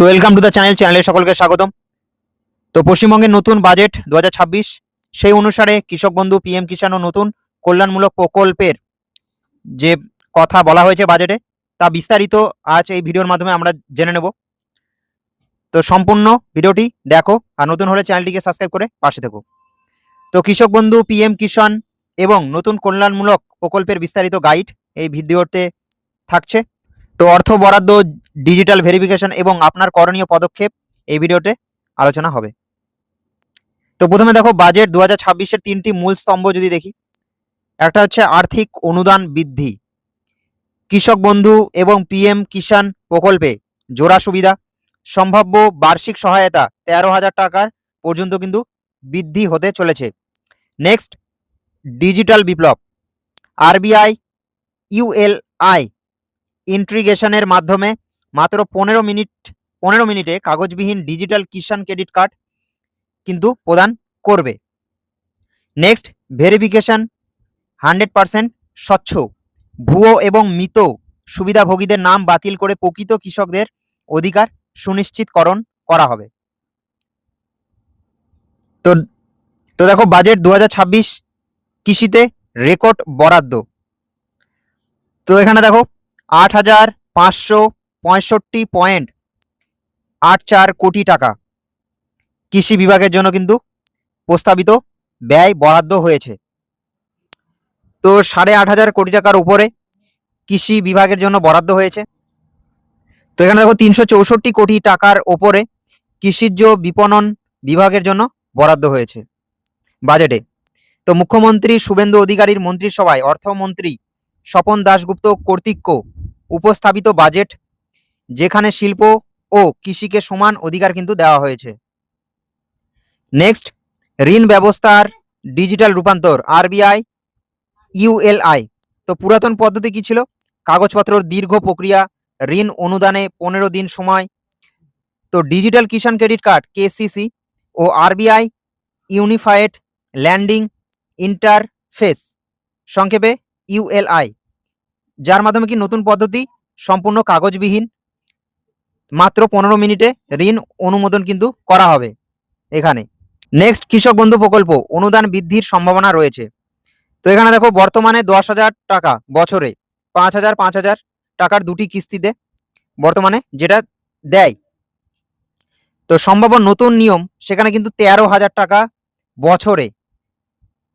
তো welcome to the চ্যানেলে সকলকে স্বাগতম। তো পশ্চিমবঙ্গের নতুন বাজেট 2026 সেই অনুসারে কৃষক বন্ধু পিএম কিষাণ ও নতুন কল্যাণমূলক প্রকল্পের যে কথা বলা হয়েছে বাজেটে তা বিস্তারিত আজ এই ভিডিওর মাধ্যমে আমরা জেনে নেব। তো সম্পূর্ণ ভিডিওটি দেখো আর নতুন হলে চ্যানেলটিকে সাবস্ক্রাইব করে পাশে থেকো। তো কৃষক বন্ধু পিএম কিষাণ এবং নতুন কল্যাণমূলক প্রকল্পের বিস্তারিত গাইড এই ভিডিওতে থাকছে। তো অর্থ বরাদ্দ, ডিজিটাল ভেরিফিকেশন এবং আপনার করণীয় পদক্ষেপ এই ভিডিওতে আলোচনা হবে। তো প্রথমে দেখো বাজেট 2026-এর তিনটি মূল স্তম্ভ যদি দেখি, একটা হচ্ছে আর্থিক অনুদান বৃদ্ধি, কৃষক বন্ধু এবং পিএম কিষাণ প্রকল্পে জোড়া সুবিধা, সম্ভাব্য বার্ষিক সহায়তা 13,000 টাকার পর্যন্ত কিন্তু বৃদ্ধি হতে চলেছে। নেক্সট, ডিজিটাল বিপ্লব, আরবিআই ইউএলআই ইন্টিগ্রেশনের মাধ্যমে মাত্র 15 মিনিটে কাগজবিহীন ডিজিটাল কিষাণ ক্রেডিট কার্ড কিন্তু প্রদান করবে। নেক্সট, ভেরিফিকেশন 100% স্বচ্ছ, ভুয়ো এবং মৃত সুবিধাভোগীদের নাম বাতিল করে প্রকৃত কৃষকদের অধিকার সুনিশ্চিতকরণ করা হবে। তো তো দেখো বাজেট 2026 কৃষিতে রেকর্ড বরাদ্দ। তো এখানে দেখো 8,565.84 কোটি টাকা কৃষি বিভাগের জন্য কিন্তু প্রস্তাবিত ব্যয় বরাদ্দ হয়েছে। তো 8,500 কোটি টাকার উপরে কৃষি বিভাগের জন্য বরাদ্দ হয়েছে। তো এখানে দেখো 364 কোটি টাকার ওপরে কৃষিজ বিপণন বিভাগের জন্য বরাদ্দ হয়েছে বাজেটে। তো মুখ্যমন্ত্রী শুভেন্দু অধিকারীর মন্ত্রিসভায় অর্থমন্ত্রী স্বপন দাশগুপ্ত কর্তৃক উপস্থাপিত বাজেট, যেখানে শিল্প ও কৃষিকে সমান অধিকার কিন্তু দেওয়া হয়েছে। নেক্সট, ঋণ ব্যবস্থার ডিজিটাল রূপান্তর, আরবিআই ইউএলআই। তো পুরাতন পদ্ধতি কি ছিল? কাগজপত্র, দীর্ঘ প্রক্রিয়া, ঋণ অনুদানে 15 দিন সময়। তো ডিজিটাল কিষাণ ক্রেডিট কার্ড কেসিসি ও আরবিআই ইউনিফাইড ল্যান্ডিং ইন্টারফেস, সংক্ষেপে ইউএলআই, যার মাধ্যমে কি নতুন পদ্ধতি সম্পূর্ণ কাগজবিহীন মাত্র 15 মিনিটে ঋণ অনুমোদন কিন্তু করা হবে এখানে। নেক্সট, কৃষক বন্ধু প্রকল্প অনুদান বৃদ্ধির সম্ভাবনা রয়েছে। তো এখানে দেখো বর্তমানে 10,000 টাকা বছরে 5,000 টাকার দুটি কিস্তিতে বর্তমানে যেটা দেয়। তো সম্ভাব্য নতুন নিয়ম সেখানে কিন্তু 13,000 টাকা বছরে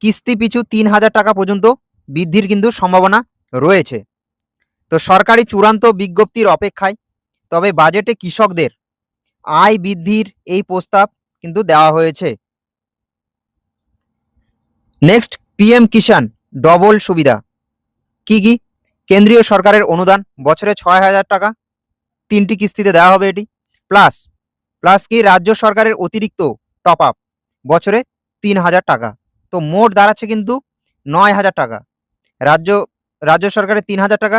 কিস্তি পিছু 3,000 টাকা পর্যন্ত বৃদ্ধির কিন্তু সম্ভাবনা রয়েছে। তো সরকারি চূড়ান্ত বিজ্ঞপ্তির অপেক্ষায়, তবে বাজেটে কৃষকদের আয় বৃদ্ধির এই প্রস্তাব কিন্তু দেওয়া হয়েছে। নেক্সট, পিএম কিষাণ ডবল সুবিধা কি কি? কেন্দ্রীয় সরকারের অনুদান বছরে 6,000 টাকা, 3টি কিস্তিতে দেওয়া হবে এটি, প্লাস কি রাজ্য সরকারের অতিরিক্ত টপ আপ বছরে 3,000 টাকা। তো মোট দাঁড়াচ্ছে কিন্তু 9,000 টাকা। রাজ্য সরকারের 3,000 টাকা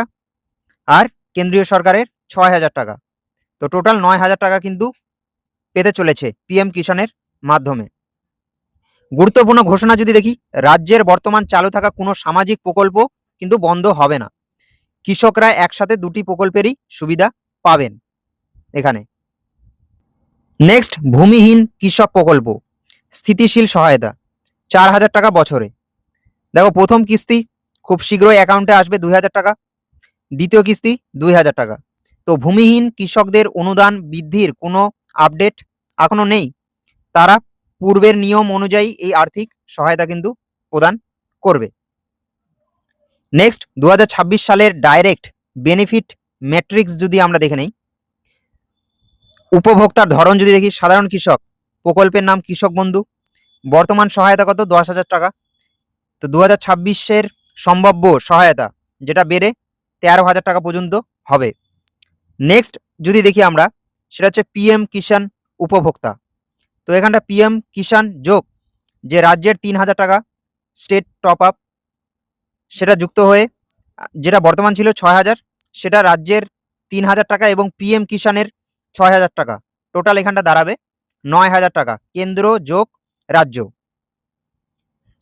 আর কেন্দ্রীয় সরকারের 6,000 টাকা। তো টোটাল 9,000 টাকা কিন্তু পেতে চলেছে পিএম কিষাণের মাধ্যমে। গুরুত্বপূর্ণ ঘোষণা যদি দেখি, রাজ্যের বর্তমান চালু থাকা কোনো সামাজিক প্রকল্প কিন্তু বন্ধ হবে না। কৃষকরা একসাথে দুটি প্রকল্পেরই সুবিধা পাবেন এখানে। নেক্সট, ভূমিহীন কৃষক প্রকল্প স্থিতিশীল সহায়তা 4,000 টাকা বছরে। দেখো প্রথম কিস্তি খুব শীঘ্রই অ্যাকাউন্টে আসবে 2,000 টাকা, দ্বিতীয় কিস্তি 2,000 টাকা। তো ভূমিহীন কৃষকদের অনুদান বৃদ্ধির কোনো আপডেট এখনো নেই, তারা পূর্বের নিয়ম অনুযায়ী এই আর্থিক সহায়তা কিন্তু প্রদান করবে। নেক্সট, 2026 সালের ডাইরেক্ট বেনিফিট ম্যাট্রিক্স যদি আমরা দেখে নেই, উপভোক্তার ধরন যদি দেখি, সাধারণ কৃষক প্রকল্পের নাম কৃষক বন্ধু, বর্তমান সহায়তা কত? 10,000 টাকা। তো 2026-এর সম্ভাব্য সহায়তা যেটা বেড়ে 13,000 টাকা পর্যন্ত হবে। নেক্সট যদি দেখি আমরা, সেটা হচ্ছে পিএম কিষাণ উপভোক্তা। তো এখানটা পিএম কিষাণ যোগ যে রাজ্যের 3,000 টাকা স্টেট টপ আপ, সেটা যুক্ত হয়ে যেটা বর্তমান ছিল 6,000, সেটা রাজ্যের 3,000 টাকা এবং পিএম কিষাণের 6,000 টাকা, টোটাল এখানটা দাঁড়াবে 9,000 টাকা, কেন্দ্র যোগ রাজ্য।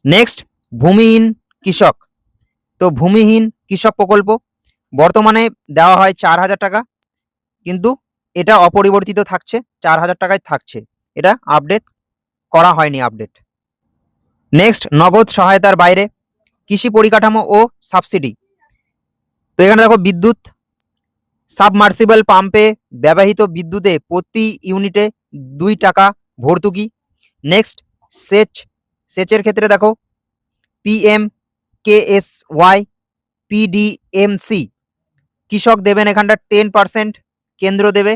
নেক্সট, ভূমিহীন কৃষক। তো ভূমিহীন কৃষক প্রকল্প বর্তমানে দেওয়া হয় 4,000 টাকা, কিন্তু এটা অপরিবর্তিত থাকছে, 4,000 টাকায় থাকছে। এটা আপডেট করা হয়নি আপডেট। নেক্সট, নগদ সহায়তার বাইরে কৃষি পরিকাঠামো ও সাবসিডি। তো এখানে দেখো বিদ্যুৎ সাবমার্সিবল পাম্পে ব্যবহৃত বিদ্যুতে প্রতি ইউনিটে 2 টাকা ভর্তুকি। নেক্সট, সেচের ক্ষেত্রে দেখো PMKSY PDMC কৃষক দেবেন এখানটা 10%, কেন্দ্র দেবে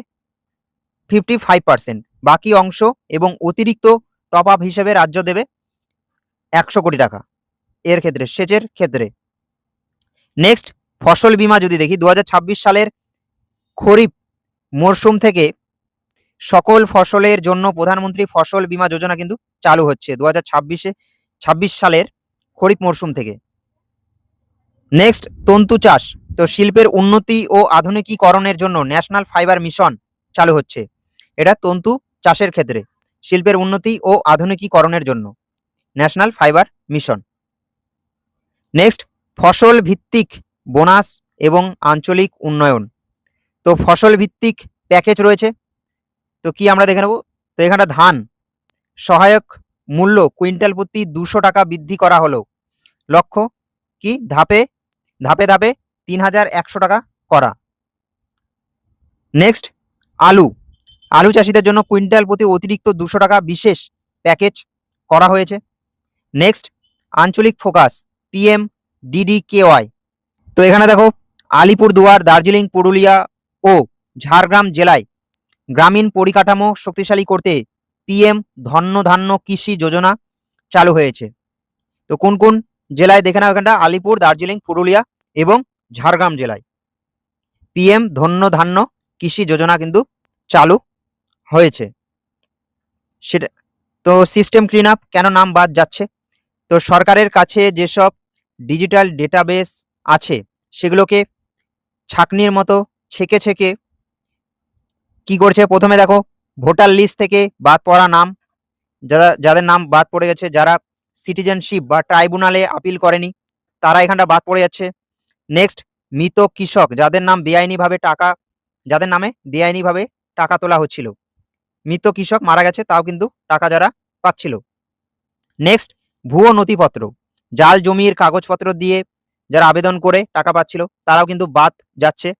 55%, বাকি অংশ এবং অতিরিক্ত টপ আপ হিসেবে রাজ্য দেবে 100 কোটি টাকা এর ক্ষেত্রে, সেচের ক্ষেত্রে। নেক্সট, ফসল বীমা যদি দেখি 2026 সালের খরিফ মরশুম থেকে সকল ফসলের জন্য প্রধানমন্ত্রী ফসল বীমা যোজনা কিন্তু চালু হচ্ছে 2026 সালের খরিফ মরশুম থেকে। নেক্সট, তন্তু চাষ। তো শিল্পের উন্নতি ও আধুনিকীকরণের জন্য ন্যাশনাল ফাইবার মিশন চালু হচ্ছে। এটা তন্তু চাষের ক্ষেত্রে শিল্পের উন্নতি ও আধুনিকীকরণের জন্য ন্যাশনাল ফাইবার মিশন। নেক্সট, ফসল ভিত্তিক বোনাস এবং আঞ্চলিক উন্নয়ন। তো ফসল ভিত্তিক প্যাকেজ রয়েছে, তো কি আমরা দেখে নেব। তো এখানে ধান সহায়ক মূল্য কুইন্টাল প্রতি 200 টাকা বৃদ্ধি করা হলো, লক্ষ্য কি ধাপে ধাপে 3,100 টাকা করা। নেক্সট, আলু চাষিদের জন্য কুইন্টাল প্রতি অতিরিক্ত 200 টাকা বিশেষ প্যাকেজ করা হয়েছে। নেক্সট, আঞ্চলিক ফোকাস PMDDKY। তো এখানে দেখো আলিপুরদুয়ার, দার্জিলিং, পুরুলিয়া ও ঝাড়গ্রাম জেলায় গ্রামীণ পরিকাঠামো শক্তিশালী করতে PM ধন্য কৃষি যোজনা চালু হয়েছে। তো কোন কোন জেলায় দেখে নাও, এখানটা আলিপুর, দার্জিলিং, পুরুলিয়া এবং ঝাড়গ্রাম জেলায় PM ধন্য কৃষি যোজনা কিন্তু চালু হয়েছে। সেটা তো সিস্টেম ক্লিন আপ, কেন নাম বাদ যাচ্ছে? তো সরকারের কাছে যেসব ডিজিটাল ডেটাবেস আছে সেগুলোকে ছাঁকনির মতো ছেঁকে কি করছে, প্রথমে দেখো ভোটার লিস্ট থেকে বাদ পড়া নাম, যাদের নাম বাদ পড়ে গেছে, যারা সিটিজেনশিপ বা ট্রাইব্যুনালে আপিল করেনি তারা এখানটা বাদ পড়ে যাচ্ছে। নেক্সট, মৃত কৃষক যাদের নামে বেআইনিভাবে টাকা তোলা হচ্ছিল, মৃত কৃষক মারা গেছে তাও কিন্তু টাকা যারা পাচ্ছিল। নেক্সট, ভুয়ো নথিপত্র, জাল জমির কাগজপত্র দিয়ে যারা আবেদন করে টাকা পাচ্ছিল তারাও কিন্তু বাদ যাচ্ছে।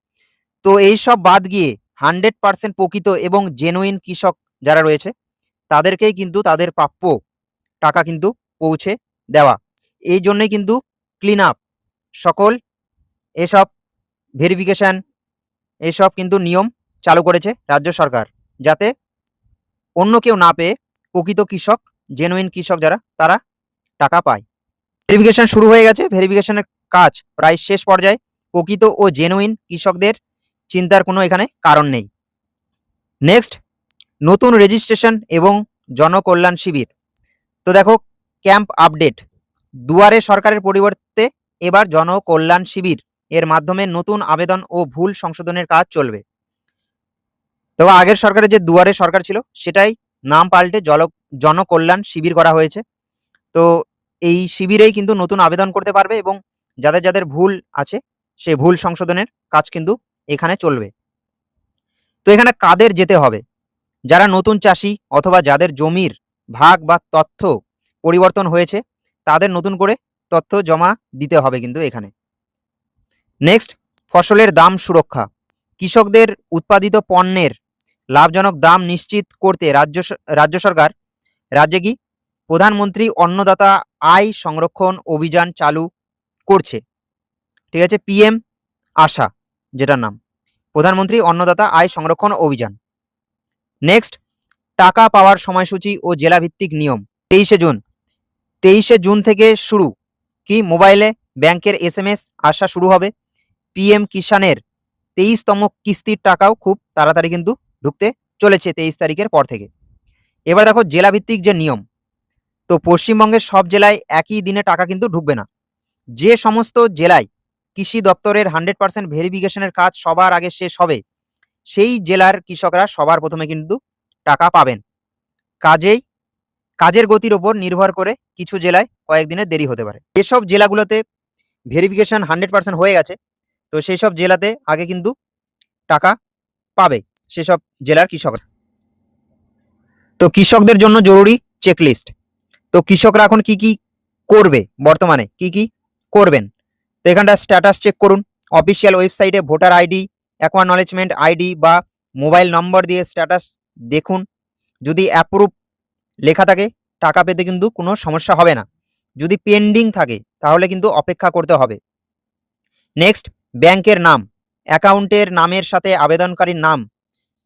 তো এই সব বাদ গিয়ে 100% প্রকৃত এবং জেনুইন কৃষক যারা রয়েছে তাদেরকেই কিন্তু তাদের প্রাপ্য টাকা কিন্তু পৌঁছে দেওয়া। এই জন্যই কিন্তু ক্লিন আপ, সকল এসব ভেরিফিকেশন, এসব কিন্তু নিয়ম চালু করেছে রাজ্য সরকার, যাতে অন্য কেউ না পেয়ে প্রকৃত কৃষক, জেনুইন কৃষক যারা তারা টাকা পায়। ভেরিফিকেশন শুরু হয়ে গেছে, ভেরিফিকেশনের কাজ প্রায় শেষ পর্যায়ে। প্রকৃত ও জেনুইন কৃষকদের চিন্তার কোনো এখানে কারণ নেই। নেক্সট, নতুন রেজিস্ট্রেশন এবং জনকল্যাণ শিবির। তো দেখো ক্যাম্প আপডেট, দুয়ারে সরকারের পরিবর্তে এবার জনকল্যাণ শিবির এর মাধ্যমে নতুন আবেদন ও ভুল সংশোধনের কাজ চলবে। তো আগের সরকারের যে দুয়ারে সরকার ছিল সেটাই নাম পাল্টে জনকল্যাণ শিবির করা হয়েছে। তো এই শিবিরেই কিন্তু নতুন আবেদন করতে পারবে এবং যাদের ভুল আছে সে ভুল সংশোধনের কাজ কিন্তু এখানে চলবে। তো এখানে কাদের যেতে হবে? যারা নতুন চাষি অথবা যাদের জমির ভাগ বা তথ্য পরিবর্তন হয়েছে তাদের নতুন করে তথ্য জমা দিতে হবে কিন্তু এখানে। নেক্সট, ফসলের দাম সুরক্ষা, কৃষকদের উৎপাদিত পণ্যের লাভজনক দাম নিশ্চিত করতে রাজ্য সরকার রাজ্যে কি প্রধানমন্ত্রী অন্নদাতা আয় সংরক্ষণ অভিযান চালু করছে। ঠিক আছে, PM আশা যেটার নাম, প্রধানমন্ত্রী অন্নদাতা আয় সংরক্ষণ অভিযান। নেক্সট, টাকা পাওয়ার সময়সূচি ও জেলাভিত্তিক নিয়ম। 23শে জুন থেকে শুরু কি মোবাইলে ব্যাংকের SMS আসা শুরু হবে। PM কিষানের 23তম কিস্তির টাকাও খুব তাড়াতাড়ি কিন্তু ঢুকতে চলেছে 23 তারিখের পর থেকে। এবার দেখো জেলাভিত্তিক যে নিয়ম, তো পশ্চিমবঙ্গের সব জেলায় একই দিনে টাকা কিন্তু ঢুকবে না। যে সমস্ত জেলায় কৃষি দপ্তরের 100% ভেরিফিকেশনের কাজ সবার আগে শেষ হবে সেই জেলার কৃষকরা সবার প্রথমে কিন্তু টাকা পাবেন। কাজের গতির ওপর নির্ভর করে কিছু জেলায় কয়েকদিনের দেরি হতে পারে। যেসব জেলাগুলোতে ভেরিফিকেশন 100% হয়ে গেছে তো সেই সব জেলাতে আগে কিন্তু টাকা পাবে। সেসব জেলার কৃষকরা। তো কৃষকদের জন্য জরুরি চেকলিস্ট। তো কৃষকরা এখন কি কি করবে, বর্তমানে কি কি করবেন, তো এখানটা স্ট্যাটাস চেক করুন। অফিসিয়াল ওয়েবসাইটে ভোটার আইডি, অ্যাকনলেজমেন্ট আইডি বা মোবাইল নম্বর দিয়ে স্ট্যাটাস দেখুন। যদি অ্যাপ্রুভ লেখা থাকে টাকা পেতে কিন্তু কোনো সমস্যা হবে না। যদি পেন্ডিং থাকে তাহলে কিন্তু অপেক্ষা করতে হবে। নেক্সট, ব্যাংকের নাম, অ্যাকাউন্টের নামের সাথে আবেদনকারীর নাম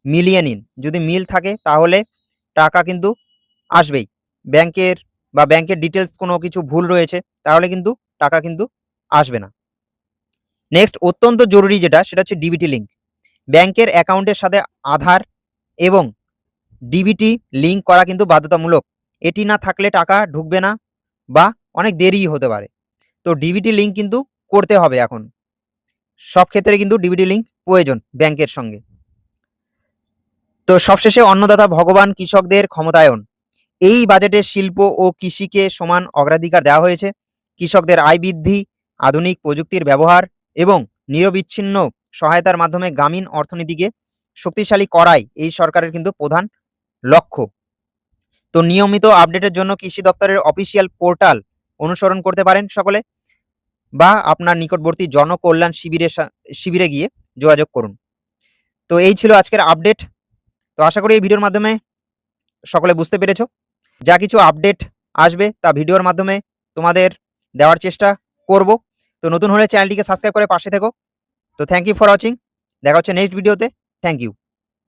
মিলিয়ে নিন। যদি মিল থাকে তাহলে টাকা কিন্তু আসবেই। ব্যাংকের ডিটেলস কোনো কিছু ভুল রয়েছে তাহলে কিন্তু টাকা কিন্তু আসবে না। নেক্সট, অত্যন্ত জরুরি যেটা, সেটা হচ্ছে ডিবিটি লিঙ্ক। ব্যাংকের অ্যাকাউন্টের সাথে আধার এবং ডিবিটি লিঙ্ক করা কিন্তু বাধ্যতামূলক। এটি না থাকলে টাকা ঢুকবে না বা অনেক দেরি হতে পারে। তো ডিবিটি লিঙ্ক কিন্তু করতে হবে এখন। সব ক্ষেত্রে কিন্তু ডিবিটি লিঙ্ক প্রয়োজন ব্যাংকের সঙ্গে। তো সবশেষে, অন্নদাতা ভগবান, কৃষকদের ক্ষমতায়ন। এই বাজেটে শিল্প ও কৃষিকে সমান অগ্রাধিকার দেওয়া হয়েছে। কৃষকদের আয় বৃদ্ধি, আধুনিক প্রযুক্তির ব্যবহার এবং নিরবিচ্ছিন্ন সহায়তার মাধ্যমে গ্রামীণ অর্থনীতিকে শক্তিশালী করাই এই সরকারের কিন্তু প্রধান লক্ষ্য। তো নিয়মিত আপডেটের জন্য কৃষি দপ্তরের অফিসিয়াল পোর্টাল অনুসরণ করতে পারেন সকলে, বা আপনার নিকটবর্তী জনকল্যাণ শিবিরে গিয়ে যোগাযোগ করুন। তো এই ছিল আজকের আপডেট। তো আশা করি এই ভিডিওর মাধ্যমে সকলে বুঝতে পেরেছো। যা কিছু আপডেট আসবে তা ভিডিওর মাধ্যমে তোমাদের দেওয়ার চেষ্টা করব। তো নতুন হলে চ্যানেলটিকে সাবস্ক্রাইব করে পাশে থেকো। তো থ্যাংক ইউ ফর ওয়াচিং। দেখা হচ্ছে নেক্সট ভিডিওতে। Thank you.